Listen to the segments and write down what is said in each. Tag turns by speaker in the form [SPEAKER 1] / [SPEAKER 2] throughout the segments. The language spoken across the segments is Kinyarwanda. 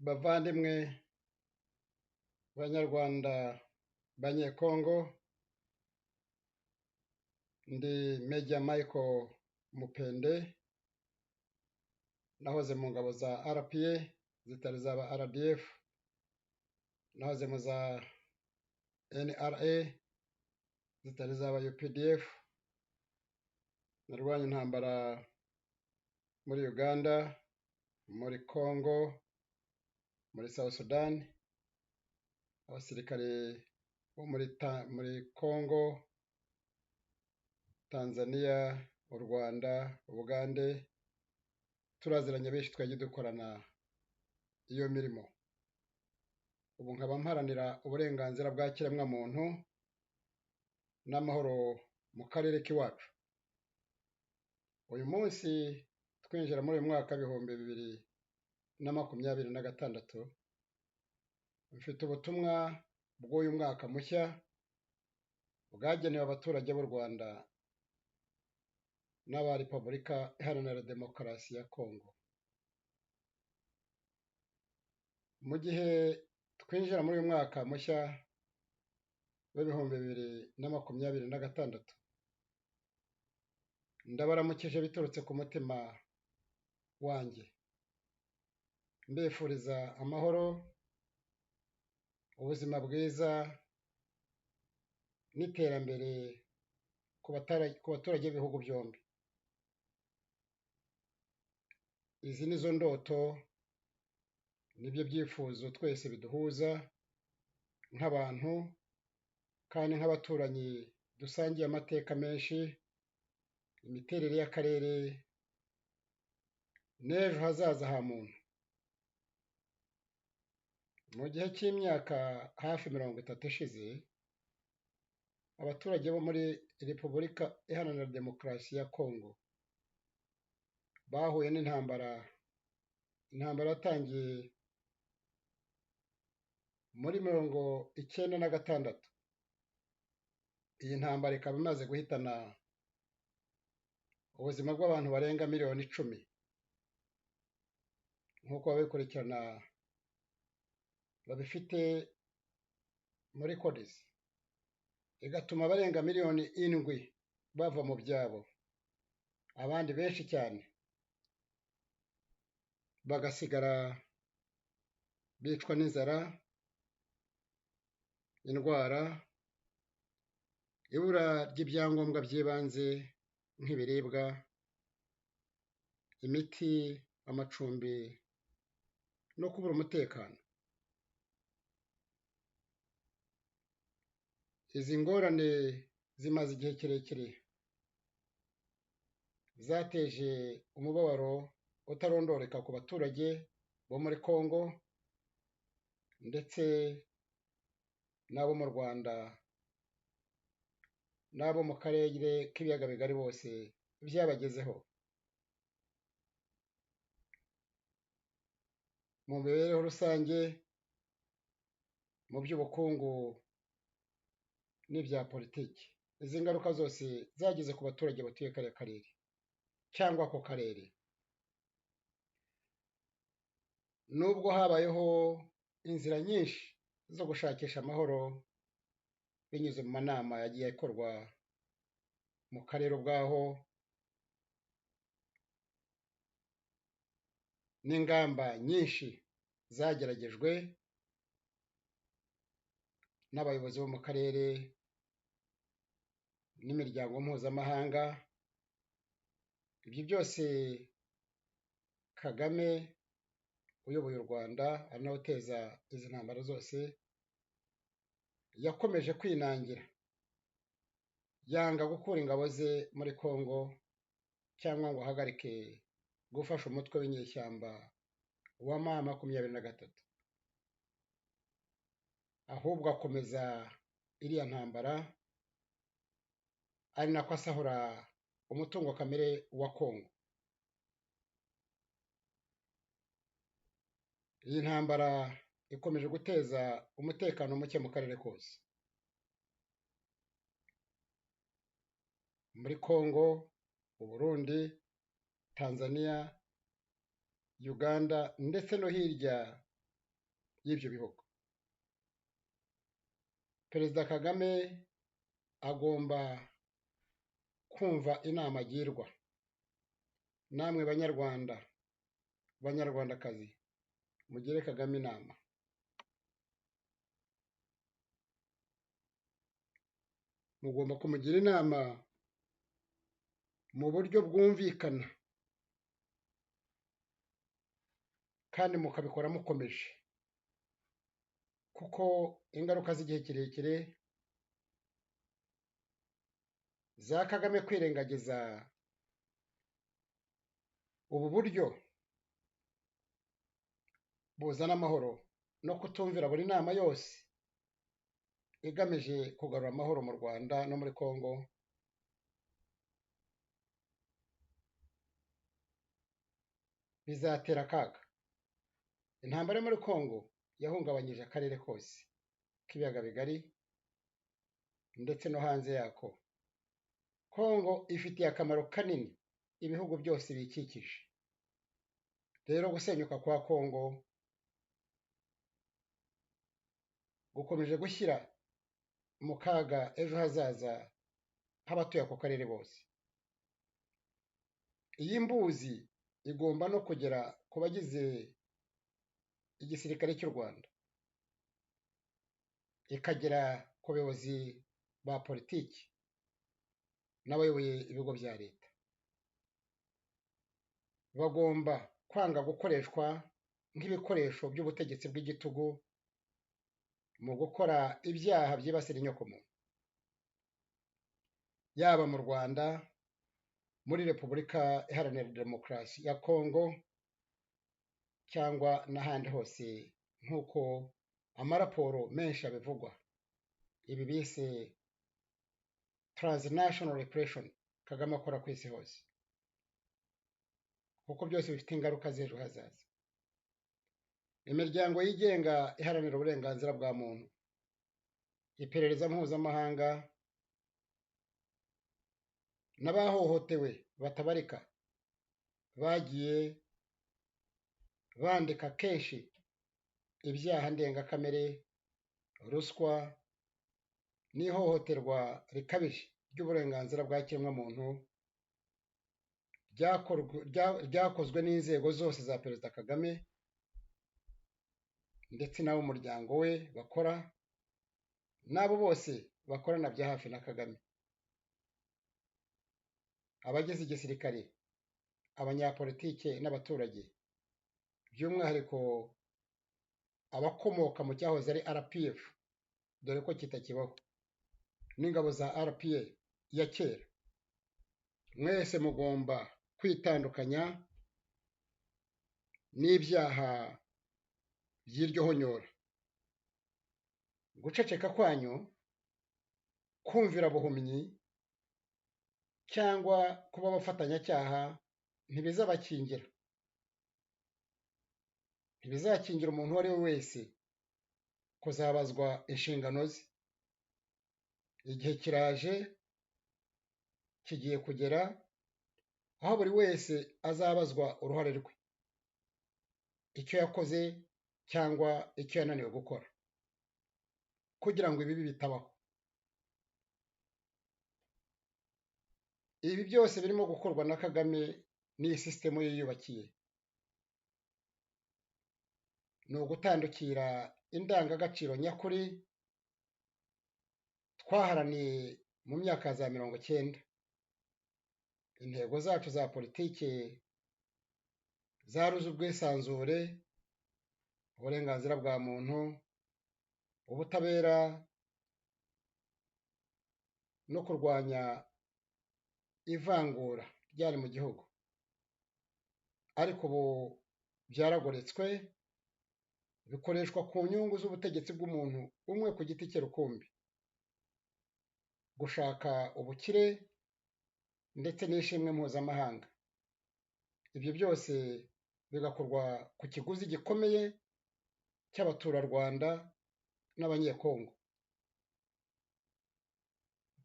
[SPEAKER 1] Bavandimwe banyarwanda banyekongo, ndi Major Michael Mupende, nahoze mu ngabo za RPA zitari zaba RDF, nahoze mu za NRA zitari zaba UPDF, narwanye intambara muri Uganda, muri Congo, muri South Sudan, abasirikare bo muri Congo, Tanzania, u Rwanda, Ubugande, turaziranye benshi twagiye dukorana iyo mirimo. Ubu nkaba mparanira uburenganzira bwa kiremwamuntu n'amahoro mu karere k'iwacu. Uyu munsi twinjira muri uyu mwaka w'ibihumbi 2026, mfite ubutumwa bw'uyu mwaka mushya bwagenewe abaturage b'u Rwanda n'aba Repubulika Iharanira Demokarasi ya Kongo. Mu gihe twinjira muri uyu mwaka mushya w'ibihumbi 2026, ndabaramukije biturutse ku mutima wanjye, mbifuriza amahoro, ubuzima bwiza n'iterambere ku baturage b'ibihugu byombi. Izi nizo ndoto, nibyo byifuzo twese biduhuza nk'abantu kandi nk'abaturanyi dusangiye amateka menshi, imiterere y'akarere n'ejo hazaza ha muntu. Mu gihe cy'imyaka hafi 30 ishize, abaturage bo muri Repubulika Iharanira Demokarasi ya Kongo bahuye n'intambara. Intambara yatangiye muri 1996. Iyi ntambara ikaba imaze guhitana ubuzima bw'abantu barenga miliyoni 10, nk'uko babikurikirana babifite muri kodisi, igatuma barenga miliyoni 7 bava mu byabo, abandi benshi cyane bagasigara bicwa n'inzara, indwara, ibura ry'ibyangombwa by'ibanze nk'ibiribwa, imiti, amacumbi no kubura umutekano. Izi ngorane zimaze igihe kirekire, zateje umubabaro utarondoreka ku baturage bo muri Kongo ndetse n'abo mu Rwanda n'abo mu karere k'ibiyaga bigari bose byabagezeho. Mu mibereho rusange, mu by'ubukungu n'ibya politiki, izi ngaruka zose zageze ku baturage batuye kariya karere cyangwa ako karere. Nubwo habayeho inzira nyinshi zo gushakisha amahoro binyuze mu manama yagiye akorwa mu karere ubwaho, n'ingamba nyinshi zageragejwe n'abayobozi bo mu karere n'imiryango mpuzamahanga, ibyo byose Kagame uyoboye u Rwanda ari nawe uteza izi ntambara zose yakomeje kwinangira, yanga gukura ingabo ze muri Kongo cyangwa ngo ahagarike gufasha umutwe w'inyeshyamba wa M23, ahubwo akomeza iriya ntambara, ari nako asahura umutungo kamere wa Kongo. Iyi ntambara ikomeje guteza umutekano muke mu karere kose. Muri Kongo, Uburundi, Tanzania, Uganda ndetse no hirya y'ibyo bihugu. Perezida Kagame agomba kumva inama agirwa. Namwe banyarwanda, banyarwandakazi, mugire Kagame inama. Mugomba kumugira inama mu buryo bwumvikana kandi mukabikora mukomeje, kuko ingaruka z'igihe kirekire za Kagame kwirengagiza ubu buryo buzana amahoro no kutumvira buri nama yose igamije kugarura amahoro mu Rwanda no muri Kongo, bizatera akaga. Intambara yo muri Kongo yahungabanyije akarere kose k'ibiyaga bigari ndetse no hanze yako. Kongo ifitiye akamaro kanini ibihugu byose bikikije. Rero gusenyuka kwa Kongo gukomeje gushyira mu kaga ejo hazaza h'abatuye ako karere bose. Iyi mbuzi igomba no kugera ku bagize igisirikare cy'u Rwanda, ikagera ku bayobozi ba politiki n'abayoboye ibigo bya leta. Bagomba kwanga gukoreshwa nk'ibikoresho by'ubutegetsi bw'igitugu mu gukora ibyaha byibasira inyokomuntu, yaba mu Rwanda, muri Repubulika Iharanira Demokarasi ya Kongo cyangwa n'ahandi hose nk'uko amaraporo menshi abivugwa. Ibi bise transnational repression Kagame akora ku isi hose, kuko byose bifite ingaruka z'ejo hazaza. Imiryango yigenga iharanira uburenganzira bwa muntu, iperereza mpuzamahanga n'abahohotewe batabarika bagiye bandika kenshi ibyaha ndengakamere, ruswa n'ihohoterwa rikabije ry'uburenganzira bwa kiremwamuntu ryakozwe n'inzego zose za Perezida Kagame ndetse n'abo umuryango we bakora, n'abo bose bakorana bya hafi na Kagame. Abagize igisirikare, abanyapolitike n'abaturage, by'umwihariko abakomoka mu cyahoze ari RPF, dore ko kitakibaho, n'ingabo za RPA ya kera, mwese mugomba kwitandukanya n'ibyaha by'iryo honyora. Guceceka kwanyu, kumvira buhumyi cyangwa kuba abafatanyacyaha ntibizabakingira. Ntibizakingira umuntu uwo ari we wese kuzabazwa inshingano ze. Igihe kiraje, kigiye kugera aho buri wese azabazwa uruhare rwe, icyo yakoze cyangwa icyo yananiwe gukora, kugira ngo ibibi bitabaho. Ibi byose birimo gukorwa na Kagame n'iyi sisitemu yiyubakiye, ni ugutandukira indangagaciro nyakuri twaharaniye mu myaka za 90. Intego zacu za politiki zaruze ubwisanzure, uburenganzira bwa muntu, ubutabera no kurwanya ivangura ryari mu gihugu. Ariko ubu byaragoretswe, bikoreshwa ku nyungu z'ubutegetsi bw'umuntu umwe ku giti cye rukumbi, gushaka ubukire ndetse n'ishimwe mpuzamahanga. Ibyo byose bigakorwa ku kiguzi gikomeye cy'abaturarwanda n'abanyekongo.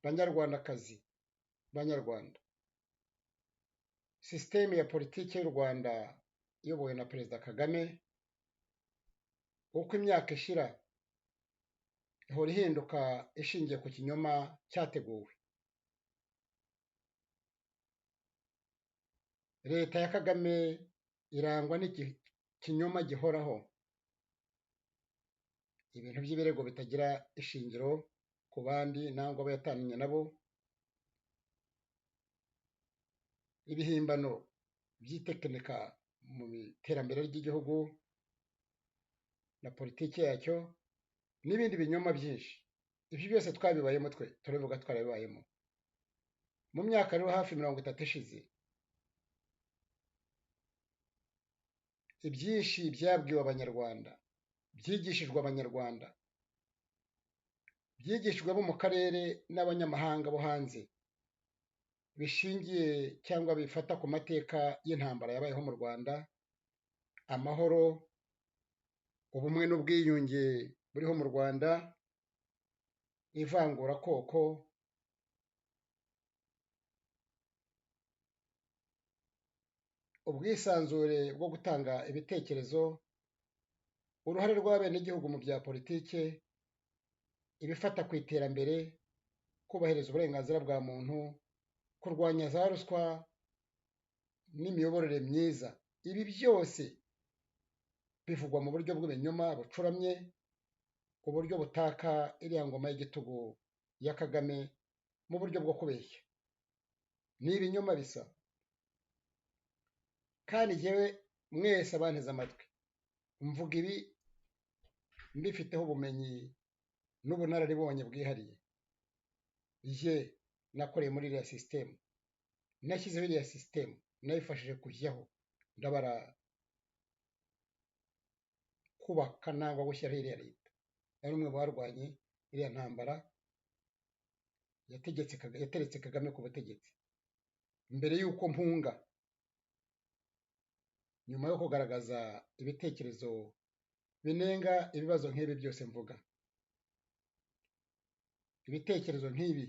[SPEAKER 1] Banyarwandakazi, banyarwanda, sisiteme ya politiki y'u Rwanda iyobowe na Perezida Kagame uko imyaka ishira ihora ihinduka ishingiye ku kinyoma cyateguwe. Leta ya Kagame irangwa n'ikinyoma gihoraho, ibintu by'ibirego bitagira ishingiro ku bandi nangwa abo yataniye nabo, ibihimbano by'itekinika mu iterambere ry'igihugu na politiki yacyo, n'ibindi binyoma byinshi. Ibyo byose twabibayemo, twe turabivuga twarabibayemo. Mu myaka rero hafi 30 ishize, ibyinshi byabwiwe abanyarwanda, byigishijwe abanyarwanda, byigishijwe abo mu karere n'abanyamahanga bo hanze, bishingiye cyangwa bifata ku mateka y'intambara yabayeho mu Rwanda, amahoro, ubumwe n'ubwiyunge buriho mu Rwanda, ivangurakoko, ubwisanzure bwo gutanga ibitekerezo, uruhare rw'abenegihugu mu bya politike, ibifata ku iterambere, kubahiriza uburenganzira bwa muntu, kurwanya za ruswa n'imiyoborere myiza. Ibi byose bivugwa mu buryo bw'ibinyoma bucuramye, uburyo butaka iriya ngoma y'igitugu ya Kagame mu buryo bwo kubeshya. Ni ibinyoma bisa. Kandi jyewe mwese abanteze amatwi, mvuga ibi mbifiteho ubumenyi n'ubunararibonye bwihariye. Jye nakoreye muri iriya sisitemu, nashyizeho iriya sisitemu, nayifashije kujyaho, ndabara kubaka nangwa gushyiraho iriya leta. Ari umwe barwanye iriya ntambara yateretse Kagame ku butegetsi. Mbere y'uko mpunga, nyuma yo kugaragaza ibitekerezo binenga ibibazo nk'ibi byose mvuga, ibitekerezo nk'ibi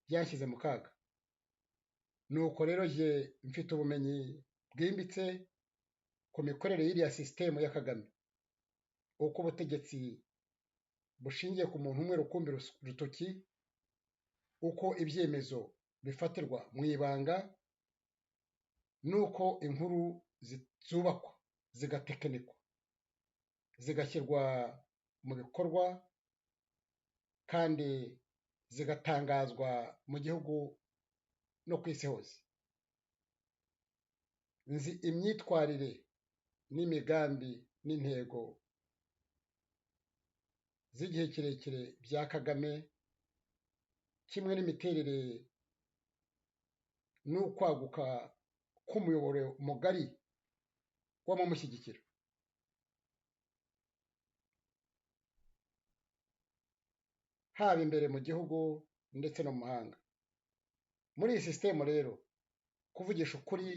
[SPEAKER 1] byashyize mu kaga. Nuko rero jye mfite ubumenyi bwimbitse ku mikorere y'iriya sisitemu ya Kagame, uko ubutegetsi bushingiye ku muntu umwe rukumbi rutoki, uko ibyemezo bifatirwa mu ibanga, nuko inkuru zubakwa zigatekinikwa, zigashyirwa mu bikorwa kandi zigatangazwa mu gihugu no ku isi hose. Nzi imyitwarire n'imigambi n'intego z'igihe kirekire bya Kagame, kimwe n'imiterere n'ukwaguka k'umuyoboro mugari w'abamushyigikira. Haba imbere mu gihugu ndetse no mu mahanga. Muri iyi sisitemu rero, kuvugisha ukuri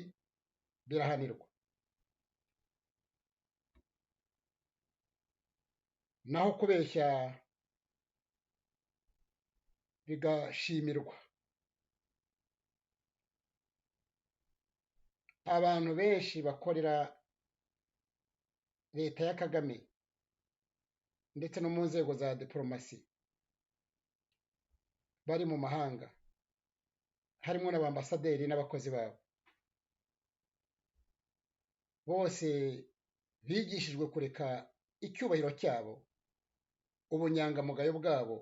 [SPEAKER 1] birahanirwa, naho kubeshya bigashimirwa. Abantu benshi bakorera leta ya Kagame ndetse no mu nzego za diplomasi bari mu mahanga, harimo n'abambasaderi n'abakozi babo, bose bigishijwe kureka icyubahiro cyabo, ubunyangamugayo bwabo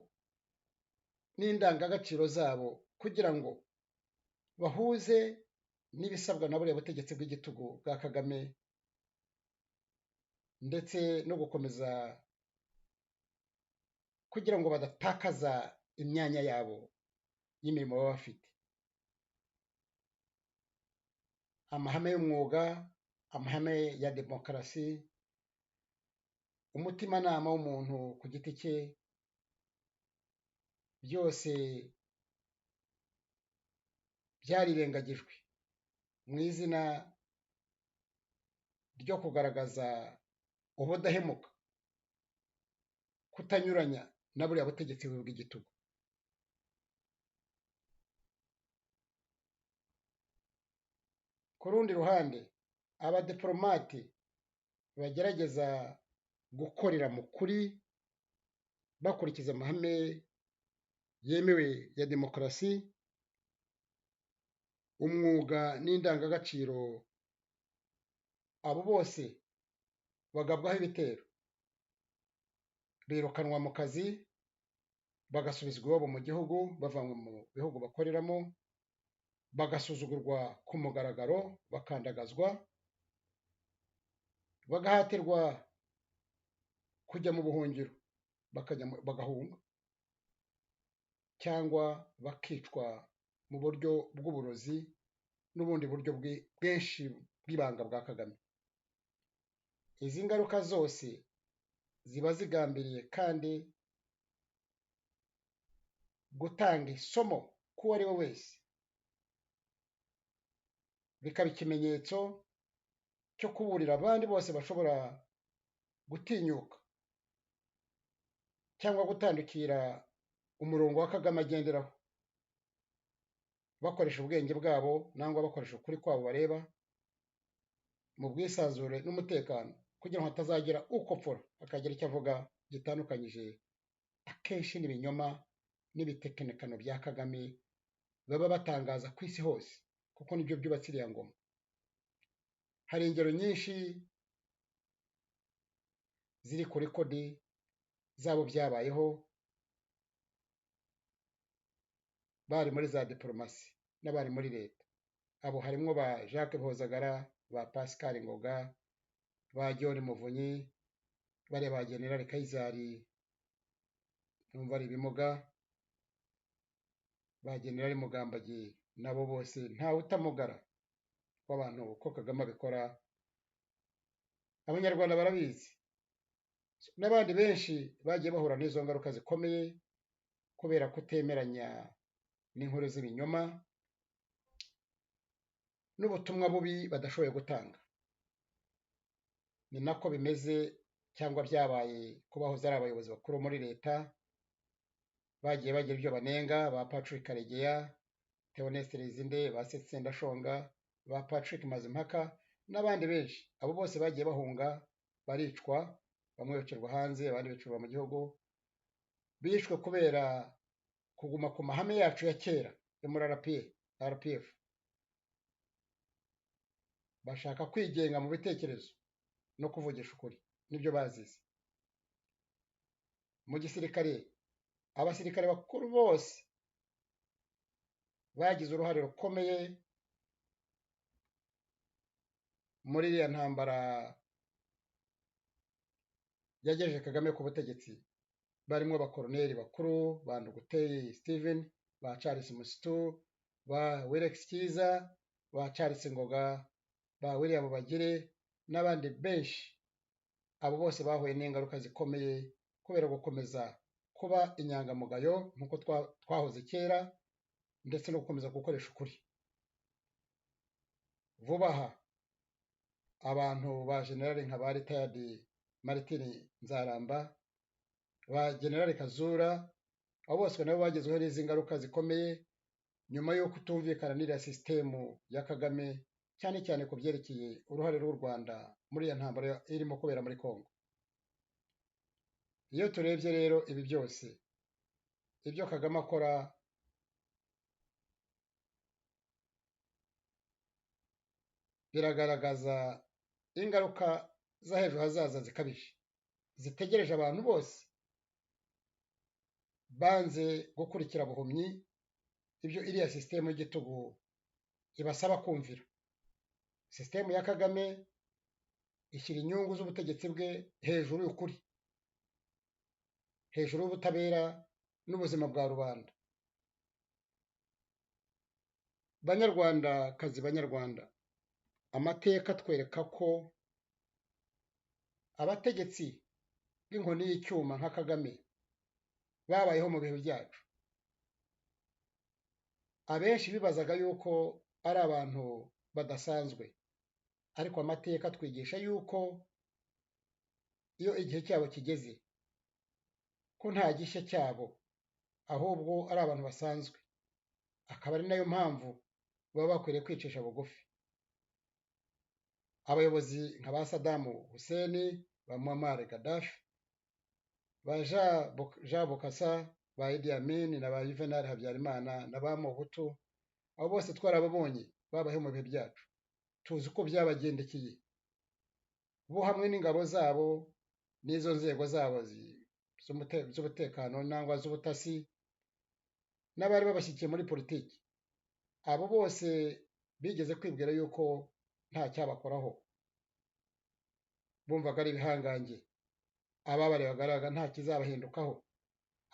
[SPEAKER 1] n'indangagaciro zabo kugira ngo bahuze n'ibisabwa na buriya butegetsi bw'igitugu bwa Kagame, ndetse no gukomeza kugira ngo badatakaza imyanya yabo y'imirimo baba bafite. Amahame y'umwuga, amahame ya demokarasi, umutimanama w'umuntu ku giti cye, byose byarirengagijwe mu izina ryo kugaragaza ubudahemuka, kutanyuranya na buriya butegetsi bw'igitugu. Ku rundi ruhande, abadiplomate bagerageza gukorera mu kuri bakurikiza amahame yemewe ya demokarasi, umwuga n'indangagaciro, abo bose bagabwaho ibitero, birukanwa mu kazi, bagasubizwa iwabo mu gihugu bavanwe mu bihugu bakoreramo, bagasuzugurwa ku mugaragaro, bakandagazwa, bagahatirwa kujya mu buhungiro bagahunga, cyangwa bakicwa mu buryo bw'uburozi n'ubundi buryo bwinshi bw'ibanga bwa Kagame. Izi ngaruka zose ziba zigambiriye kandi gutanga isomo k'uwo ari we wese, bikaba ikimenyetso cyo kuburira abandi bose bashobora gutinyuka cyangwa gutandukira umurongo wa Kagame agenderaho, bakoresha ubwenge bwabo nangwa bakoresha ukuri kwabo bareba mu bwisanzure n'umutekano, kugira ngo hatazagira ukopfora akagira icyo avuga gitandukanyije akenshi n'ibinyoma n'ibitekenekano bya Kagame baba batangaza ku isi hose, kuko nibyo byubatse iriya ngoma. Hari ingero nyinshi ziri kuri kodi zabo byabayeho, bari muri za diplomasi n'abari muri leta. Abo harimo ba Jacques Bihozagara, ba Pascal Ngoga, ba John Muvunyi, bariya ba General Kayizari numva ari ibimuga, ba General Mugambage, nabo bose ntawe utamugara w'abantu uko Kagame abikora, abanyarwanda barabizi. N'abandi benshi bagiye bahura n'izo ngaruka zikomeye kubera kutemeranya n'inkuru z'ibinyoma n'ubutumwa bubi badashoboye gutanga. Ni nako bimeze cyangwa byabaye ku bahoze ari abayobozi bakuru muri leta, bagiye bagira ibyo banenga, ba Patrick Karegeya, Theoneste Rizinde, ba Sendashonga, ba Patrick Mazimpaka n'abandi benshi. Abo bose bagiye bahunga, baricwa, bamwe bicirwa hanze, abandi bicirwa mu gihugu, bishwe kubera kuguma ku mahame yacu ya kera yo muri RPF. Bashaka kwigenga mu bitekerezo no kuvugisha ukuri, nibyo bazize. Mu gisirikare, abasirikare bakuru bose bagize uruhare rukomeye muri iriya ntambara yagejeje Kagame ku butegetsi, barimo abakoroneri bakuru, ba Nduguteye Steven, ba Charles Musitu, ba Wirex Kiza, ba Charles Ngoga, ba William Bagire n'abandi benshi. Abo bose bahuye n'ingaruka zikomeye kubera gukomeza kuba inyangamugayo nk'uko twahoze kera, ndetse no gukomeza gukoresha ukuri. Vuba aha abantu ba generali nka ba retired Martin Nzaramba, ba generali Kazura, abo bose nabo bagezweho n'izi ngaruka zikomeye nyuma yo kutumvikana n'iriya sisitemu ya Kagame, cyane cyane ku byerekeye uruhare rw'u Rwanda muri iyo ntambara irimo kubera muri Congo. Iyo turebye rero ibi byose, ibyo Kagame akora, biragaragaza ingaruka z'ejo hazaza zikabije zitegereje abantu bose banze gukurikira buhumyi ibyo iriya sisitemu y'igitugu ibasaba kumvira. Sisitemu ya Kagame ishyira inyungu z'ubutegetsi bwe hejuru y'ukuri, hejuru y'ubutabera n'ubuzima bwa rubanda. Banyarwandakazi, Banyarwanda, amateka atwereka ko abategetsi b'inkoni y'icyuma nka Kagame babayeho mu bihe byacu. Abenshi bibazaga yuko ari abantu badasanzwe, ariko amateka atwigisha yuko iyo igihe cyabo kigeze ko nta gishya cyabo, ahubwo ari abantu basanzwe. Akaba ari nayo mpamvu baba bakwiriye kwicisha bugufi. Abayobozi nka ba Saddam Hussein, ba Muammar Gaddafi, ba Jean Bokassa, ba Idi Amin na ba Juvenal Habyarimana na ba Mobutu, abo bose twarababonye babahe mu bihe byacu, tuzi uko byabagendekeye bo hamwe n'ingabo zabo n'izo nzego zabo z'umutekano nangwa z'ubutasi n'abari babashyigikiye muri politiki, abo bose bigeze kwibwira yuko nta cyabakoraho, bumvaga ari ibihangange, ababarebaga nta kizabahindukaho,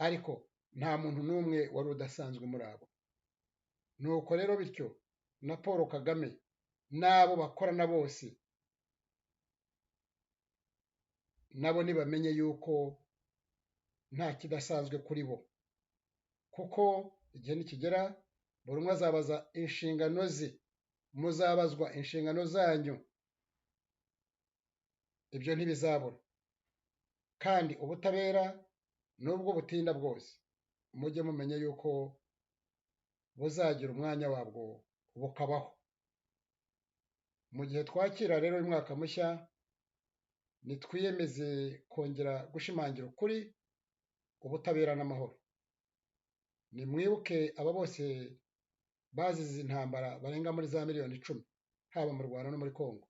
[SPEAKER 1] ariko nta muntu n'umwe wari udasanzwe muri abo. Nuko rero bityo na Paul Kagame n'abo bakorana bose nabo ntibamenye yuko nta kidasanzwe kuri bo, kuko igihe nikigera buri umwe azabaza inshingano ze, muzabazwa inshingano zanyu, ibyo ntibizabura, kandi ubutabera nubwo butinda bwose mujye mumenya yuko buzagira umwanya wabwo bukabaho. Mu gihe twakira rero uyu mwaka mushya, nitwiyemeze kongera gushimangira ukuri, ubutabera n'amahoro. Nimwibuke aba bose bazize intambara barenga muri za miliyoni 10, haba mu Rwanda no muri Kongo.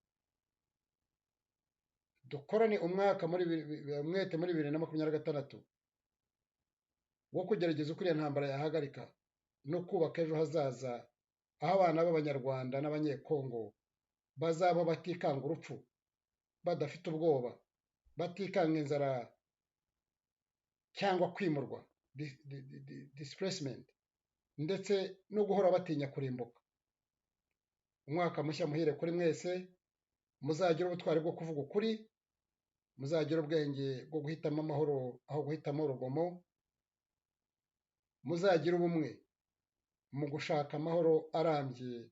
[SPEAKER 1] Dukorane umwete muri 2026 wo kugerageza uko iyo ntambara yahagarika no kubaka ejo hazaza, aho abana b'Abanyarwanda n'Abanyekongo bazaba batikanga urupfu, badafite ubwoba, batikanga inzara cyangwa kwimurwa, displacement, ndetse no guhora batinya kurimbuka. Umwaka mushya muhire kuri mwese, muzagira ubutwari bwo kuvuga ukuri, muzagira ubwenge bwo guhitamo amahoro aho guhitamo urugomo, muzagira ubumwe mu gushaka amahoro arambye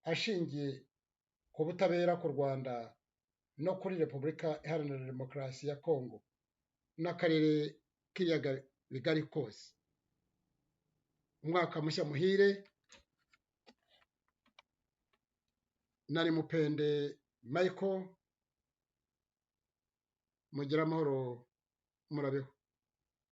[SPEAKER 1] ashingiye ku butabera ku Rwanda no kuri Repubulika Iharanira Demokarasi ya Kongo n'akarere k'ibiyaga bigari kose. Umwaka mushya muhire. Nari Mupende Michael, mugire amahoro, murabeho.